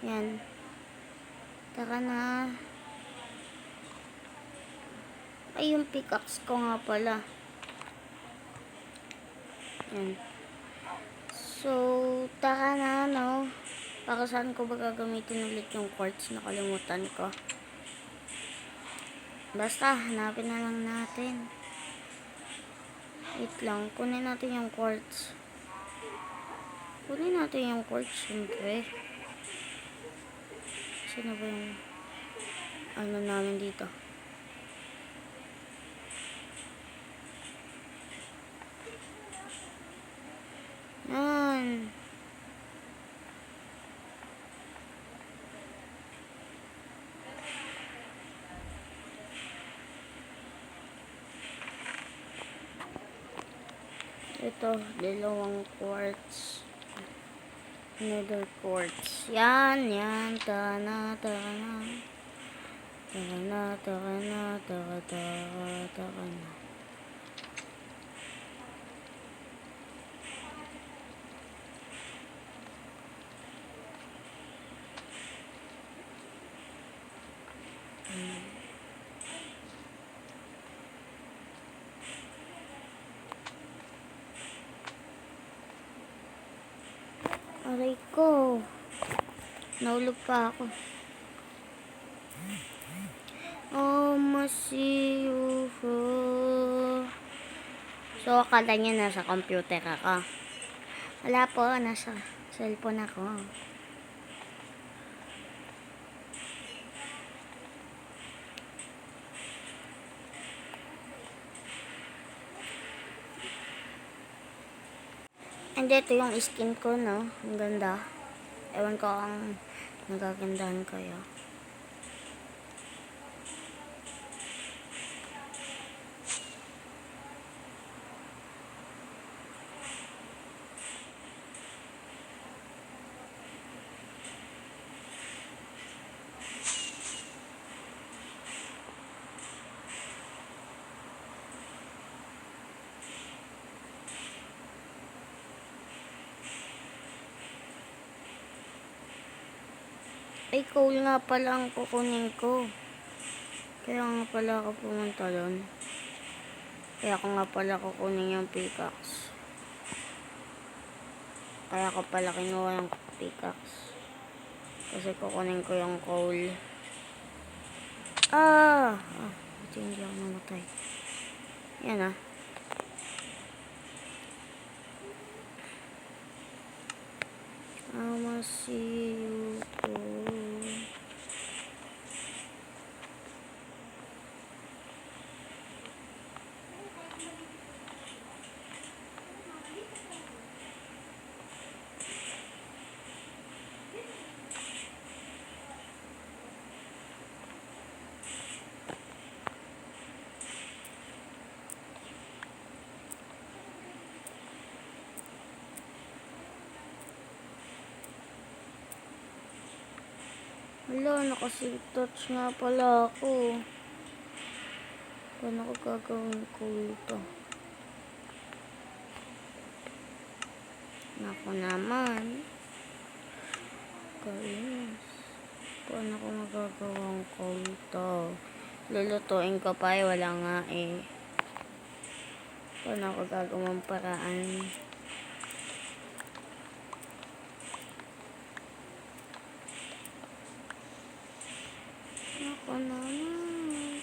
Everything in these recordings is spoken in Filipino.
Yan. Tara na. Ay, yung pickaxe ko nga pala. Yan. So, tara na, no? Para saan ko ba gagamitin ulit yung quartz? Nakalimutan ko. Basta, hanapin na lang natin. Wait lang, kunin natin yung quartz. Kunin natin yung quartz, syempre. Sino ba yung ano namin dito? Yan. Ito, dalawang quartz. Another quartz. Yan, yan. Tara na, tara na. Tara na, tara na, tara na. Aray ko. Nahulog pa ako. Oh, masiyo. So, akala niya nasa computer ako. Wala po, nasa cellphone ako. And ito yung skin ko, no? Ang ganda. Ewan ko ang nagagandahan kayo. Ay, coal nga pala ang kukunin ko. Kaya nga pala ako pumunta doon. Kaya ko nga pala kukunin yung pickaxe. Kaya ko pala kinuha yung pickaxe. Kasi kukunin ko yung coal. Ito hindi ako namatay. Yan ah. Masiyo ko. Wala, nakasilk touch nga pala ako. Paano ko gagawin ko ito? Naku naman. Kainis. Paano ko magagawang ko ito? Lulutuin ko pa eh, wala nga eh. Paano ko gagawang paraan? Ako naman.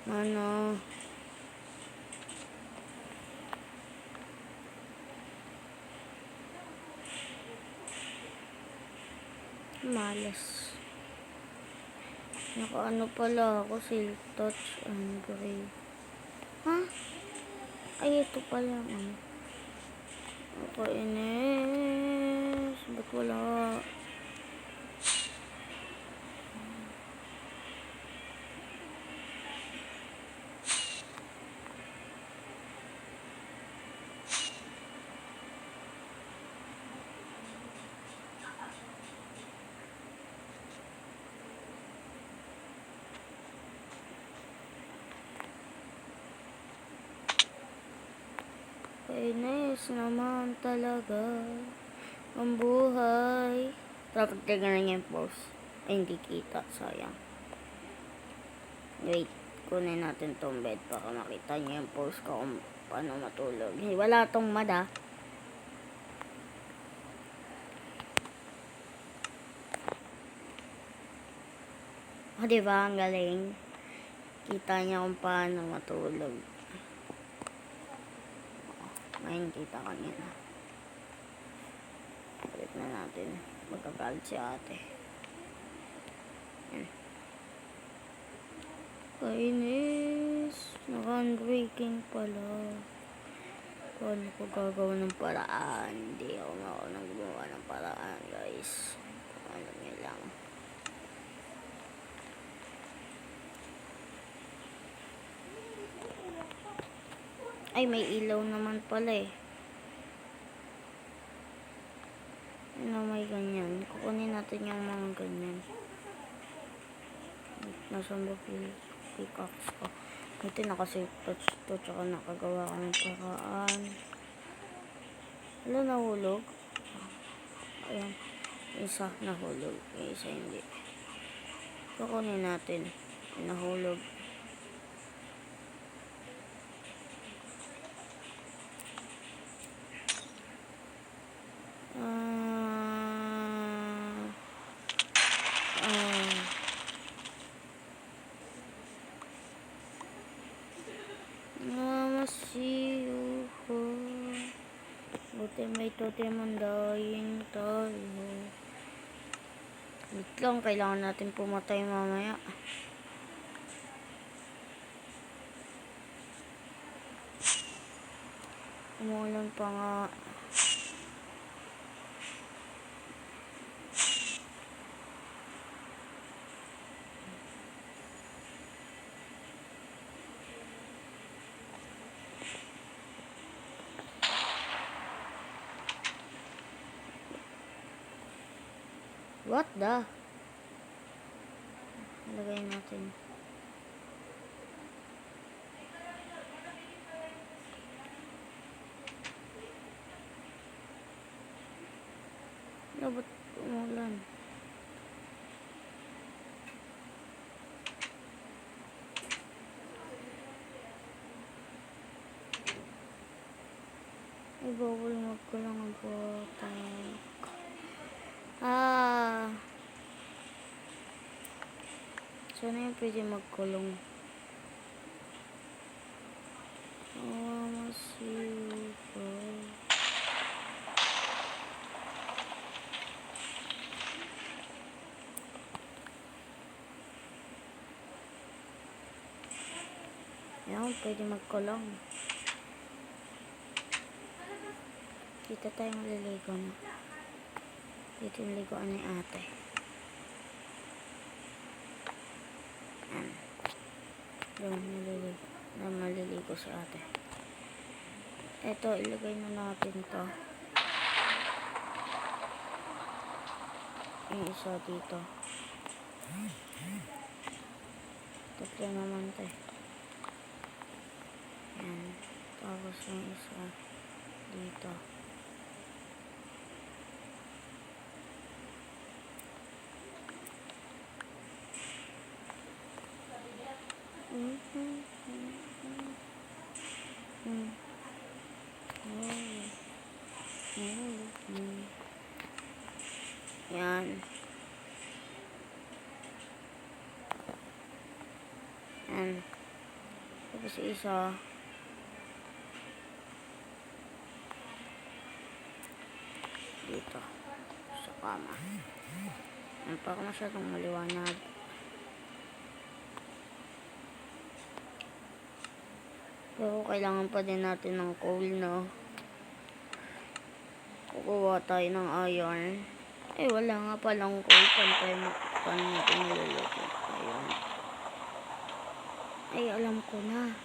Ano? Malas. Naka-ano pala ako, silk touch and gray. Ha? Ay, ito pala. Nakainis. Ba't wala? Kainis naman talaga ang buhay. Dapat tignan niya yung post. Ay, hindi kita. Sayang. Wait. Kunin natin tong bed para makita niya yung post ko kung paano matulog. Hey, wala tong mada. O, diba? Ang galing. Kita niya kung paano matulog. Ngayon, kita kanina. Balik na natin. Magkagalit si ate. Yan. Kainis. Naka-unbreaking pala. Paano ko gagawa ng paraan? Hindi ako marunong gumawa ng paraan, guys. Ano nyo lang. Ay, may ilaw naman pala eh. Ano, may ganyan. Kukunin natin yung mga ganyan. Nasaan ba pickaxe ko? Ito naka-safe touch to. Tsaka nakagawa ko ng paraan. Wala, nahulog. Ayan. Isa nahulog. Isa hindi. Kukunin natin. Nahulog. Mamasiyo ko. Buti may totem ang dying tayo. Wait lang, kailangan natin pumatay mamaya. Umulan pa nga. What the? Lagay natin. Ba't umulan? Ay, bawal magkulang ang bata. Sana yung pwede magkulong. Masipa. Yan, pwede magkulong. Dito tayo maliligo na. Dito yung liguan ni ate. Doon maliligo si ate. Eto, ilagay na natin to. Yung isa dito. Tatlo naman to. Yan. Tapos yung isa dito. Yan. Yan. Tapos isa. Dito. Sa kama. Yan, para masyadong maliwanag. Pero kailangan pa din natin ng coal, no? Kukuha tayo ng iron. Eh, wala nga palang coal. Paano natin niluluto? Ayun. Ay, alam ko na.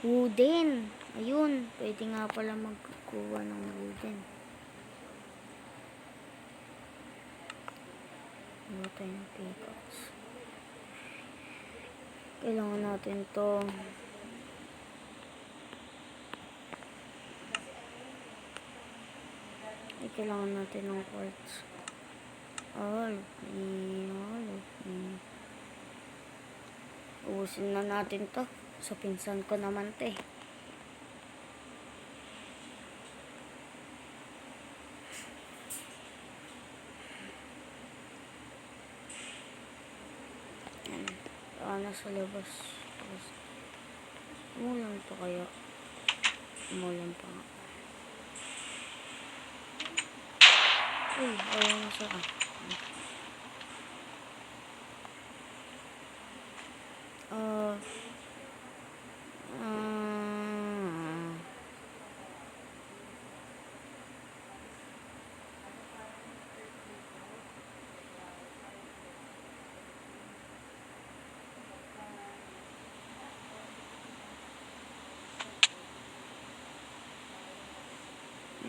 Wooden. Ayun. Pwede nga pala magkukuha ng wooden. Ano tayo ng pickaxe? Kailangan natin to. Ay, kailangan natin ng quartz. All of me, all of me. Ubusin na natin to. Sa pinsan ko naman to eh. Yan. Nasa labas. Umulan to kaya. Umulan pa nga. Uy, ayaw na siya.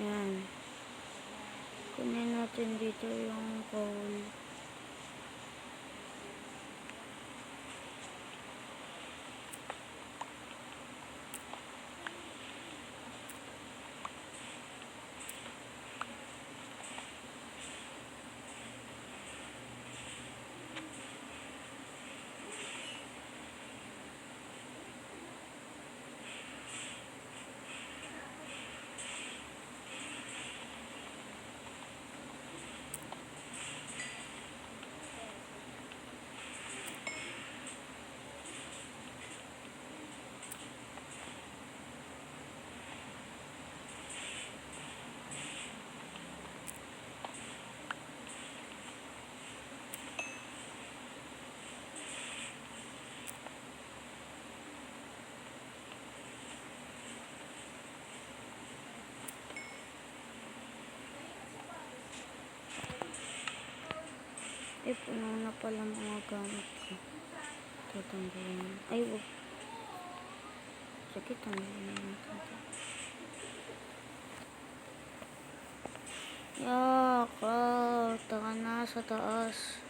Yan. Kunin natin dito yung coal. Puno na pala mga gamit ko. Tatanggalin. Ay, wag. Sige, tanggalin natin ito. Yaka, taka na sa taas.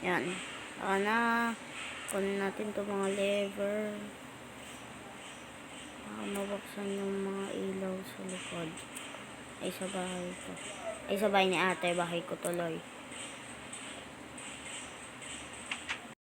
Yan. Saka na. Kunin natin itong mga lever. Saka mabuksan yung mga ilaw sa likod. Ay, sa bahay ko. Ay, sa bahay ni ate. Bahay ko tuloy.